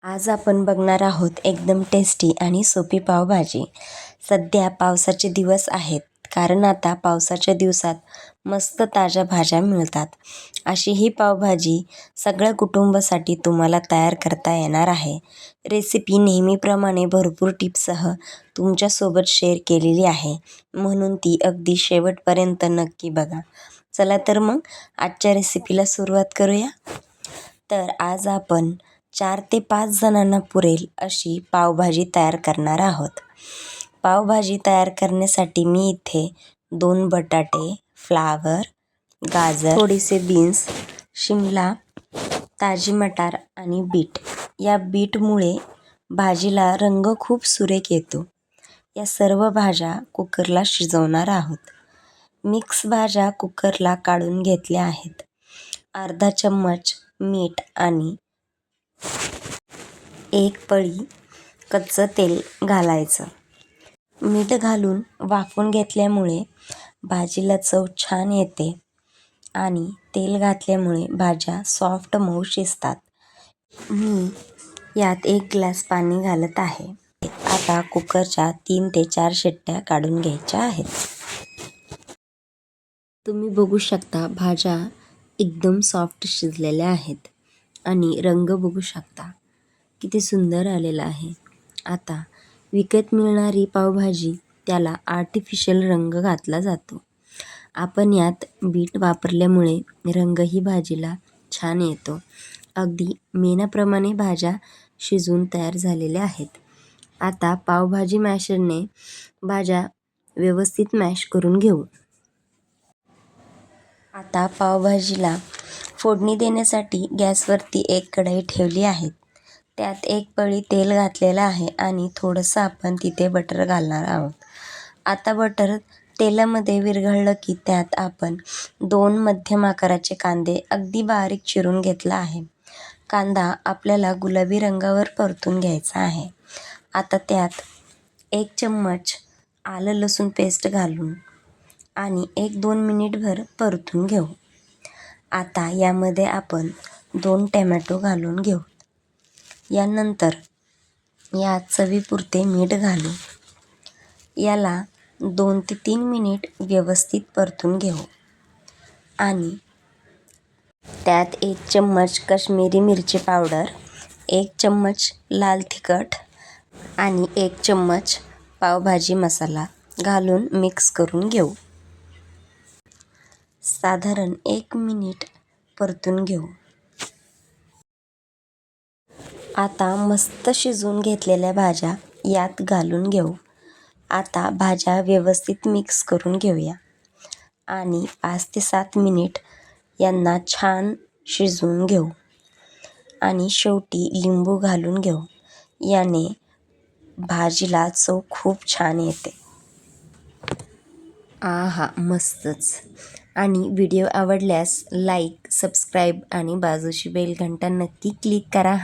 आज आपण बघणार आहोत एकदम टेस्टी आणि सोपी पावभाजी. सध्या पावसाचे दिवस आहेत, कारण आता पावसाच्या दिवसात मस्त ताज्या भाज्या मिळतात. अशी ही पावभाजी सगळ्या कुटुंबासाठी तुम्हाला तयार करता येणार आहे. रेसिपी नेहमीप्रमाणे भरपूर टिप्ससह तुमच्यासोबत शेअर केलेली आहे, म्हणून ती अगदी शेवटपर्यंत नक्की बघा. चला तर मग आजच्या रेसिपीला सुरुवात करूया. तर आज आपण 4 ते 5 जणांना पुरेल अशी पावभाजी तयार करणार आहोत. पावभाजी तयार करण्यासाठी मी इथे 2 बटाटे, फ्लावर, गाजर, थोडेसे बीन्स, शिमला, ताजी मटार आणि बीट. या बीटमुळे भाजीला रंग खूप सुरेख येतो. या सर्व भाज्या कुकरला शिजवणार आहोत. मिक्स भाज्या कुकरला काढून घेतल्या आहेत. अर्धा चम्मच मीठ आणि 1 पळी कच्चं तेल घालायचं. मीठ घालून वाफवून घेतल्यामुळे भाजीला चव छान येते आणि तेल घातल्यामुळे भाज्या सॉफ्ट मऊ शिजतात. मी यात 1 ग्लास पाणी घालत आहे. आता कुकरच्या 3 ते 4 शिट्ट्या काढून घ्यायच्या आहेत. तुम्ही बघू शकता भाज्या एकदम सॉफ्ट शिजलेल्या आहेत आणि रंग बघू शकता किती सुंदर आलेला आहे. आता विकत मिळणारी पावभाजी त्याला आर्टिफिशियल रंग घातला जातो. आपण यात बीट वापरल्यामुळे रंगही भाजीला छान येतो. अगदी मेणाप्रमाणे भाज्या शिजून तयार झालेल्या आहेत. आता पावभाजी मॅशरने भाज्या व्यवस्थित मॅश करून घेऊ. आता पावभाजीला फोडणी देण्यासाठी गॅसवरती 1 कढई ठेवली आहे. त्यात 1 पळी तेल घातलेलं आहे आणि थोडंसं आपण तिथे बटर घालणार आहोत. आता बटर तेलामध्ये विरघळलं की त्यात आपण 2 मध्यम आकाराचे कांदे अगदी बारीक चिरून घेतला आहे. कांदा आपल्याला गुलाबी रंगावर परतून घ्यायचा आहे. आता त्यात 1 चम्मच आलं लसूण पेस्ट घालून आणि 1-2 मिनिटभर परतून घेऊ. आता यामध्ये आपण 2 टोमॅटो घालून घेऊ. यानंतर यात चवीपुरते मीठ घालू. याला 2 ते 3 मिनिट व्यवस्थित परतून घेऊ आणि त्यात 1 चम्मच काश्मीरी मिरची पावडर, 1 चम्मच लाल तिखट आणि 1 चम्मच पावभाजी मसाला घालून मिक्स करून घेऊ. साधारण 1 मिनिट परतून घेऊ. आता मस्त शिजवून घेतलेल्या भाज्या यात घालून घेऊ. आता भाज्या व्यवस्थित मिक्स करून घेऊया आणि 5 ते 7 मिनिट यांना छान शिजवून घेऊ आणि शेवटी लिंबू घालून घेऊ. याने भाजीला चव खूप छान येते. आहा, मस्तच. आणि व्हिडिओ आवडल्यास लाईक, सबस्क्राईब आणि बाजूची बेल घंटा नक्की क्लिक करा.